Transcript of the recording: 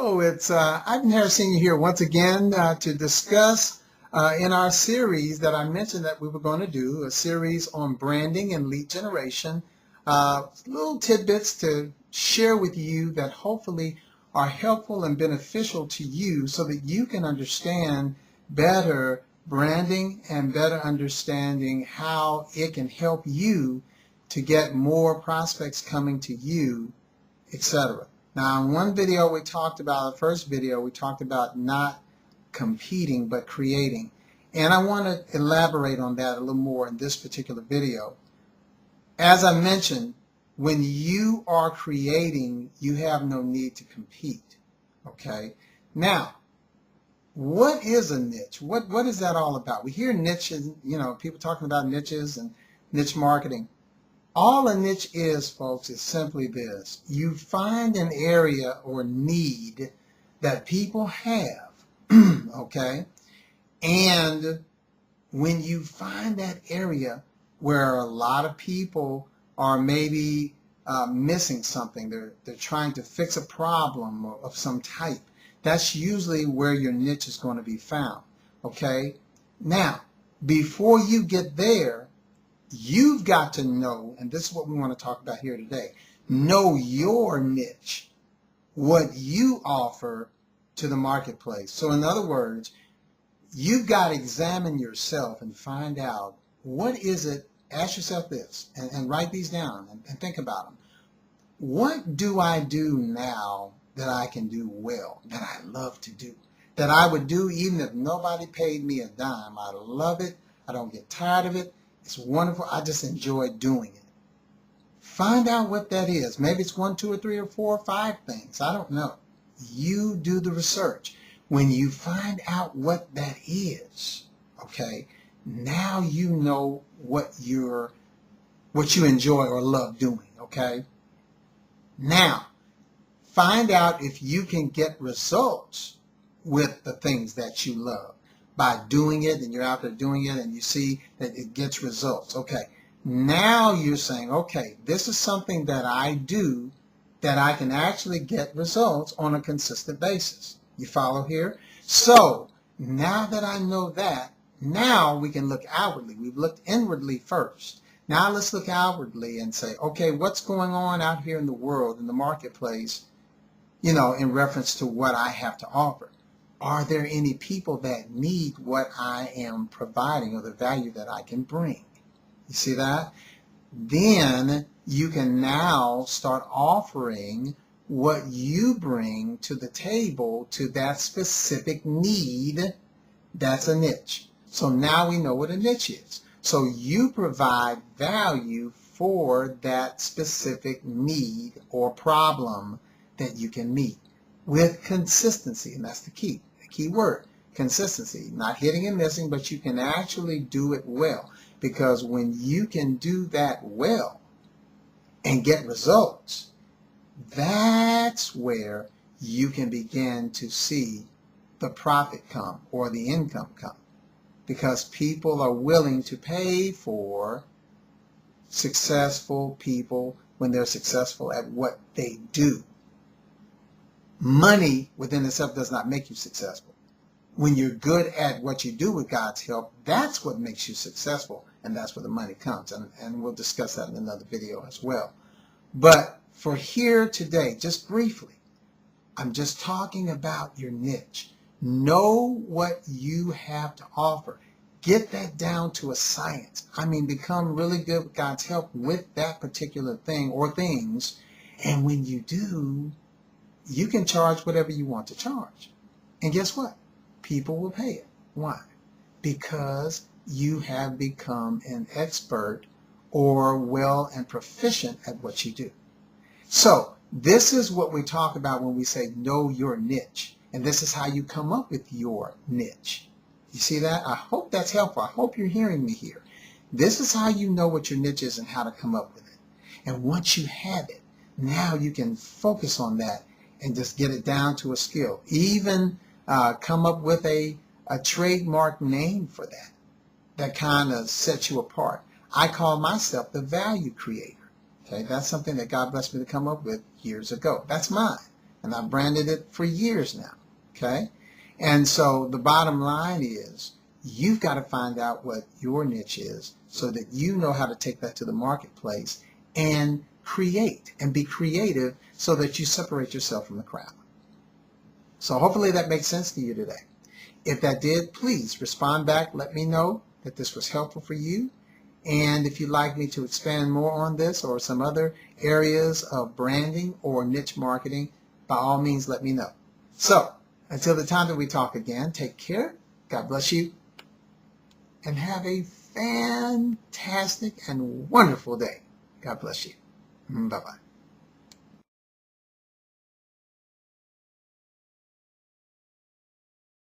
Hello, it's Ivan Harris Sr. here once again to discuss in our series that I mentioned that we were going to do, a series on branding and lead generation, little tidbits to share with you that hopefully are helpful and beneficial to you so that you can understand better branding and better understanding how it can help you to get more prospects coming to you, etc. Now, in one video we talked about, the first video, we talked about not competing but creating. And I want to elaborate on that a little more in this particular video. As I mentioned, when you are creating, you have no need to compete. Okay? Now, what is a niche? What is that all about? We hear niches, people talking about niches and niche marketing. All a niche is, folks, is simply this. You find an area or need that people have, okay? And when you find that area where a lot of people are maybe missing something, they're trying to fix a problem of some type, that's usually where your niche is going to be found, okay? Now, before you get there, you've got to know, and this is what we want to talk about here today, know your niche, what you offer to the marketplace. So in other words, you've got to examine yourself and find out what is it, ask yourself this, and write these down and think about them. What do I do now that I can do well, that I love to do, that I would do even if nobody paid me a dime? I love it. I don't get tired of it. It's wonderful. I just enjoy doing it. Find out what that is. Maybe it's 1, 2, or 3, or 4, or 5 things. I don't know. You do the research. When you find out what that is, okay, now you know what you enjoy or love doing, okay? Now, find out if you can get results with the things that you love. By doing it, and you're out there doing it, and you see that it gets results. Okay, now you're saying, okay, this is something that I do that I can actually get results on a consistent basis. You follow here? So now that I know that, now we can look outwardly. We've looked inwardly first. Now let's look outwardly and say, okay, what's going on out here in the world, in the marketplace, in reference to what I have to offer? Are there any people that need what I am providing or the value that I can bring? You see that? Then you can now start offering what you bring to the table to that specific need. That's a niche. So now we know what a niche is. So you provide value for that specific need or problem that you can meet with consistency, and that's the key. Key word, consistency. Not hitting and missing, but you can actually do it well. Because when you can do that well and get results, that's where you can begin to see the profit come or the income come. Because people are willing to pay for successful people when they're successful at what they do. Money within itself does not make you successful. When you're good at what you do with God's help, that's what makes you successful, and that's where the money comes. And we'll discuss that in another video as well. But for here today, just briefly, I'm just talking about your niche. Know what you have to offer. Get that down to a science. I mean, become really good with God's help with that particular thing or things. And when you do, you can charge whatever you want to charge. And guess what? People will pay it. Why? Because you have become an expert or well and proficient at what you do. So this is what we talk about when we say know your niche. And this is how you come up with your niche. You see that? I hope that's helpful. I hope you're hearing me here. This is how you know what your niche is and how to come up with it. And once you have it, now you can focus on that and just get it down to a skill. Even come up with a trademark name for that kind of sets you apart. I call myself the value creator. Okay, that's something that God blessed me to come up with years ago. That's mine. and I've branded it for years now, okay? And so the bottom line is you've got to find out what your niche is so that you know how to take that to the marketplace and create and be creative so that you separate yourself from the crowd. So hopefully that makes sense to you today. If that did, please respond back. Let me know that this was helpful for you. And if you'd like me to expand more on this or some other areas of branding or niche marketing, by all means, let me know. So until the time that we talk again, take care. God bless you. And have a fantastic and wonderful day. God bless you. Bye-bye.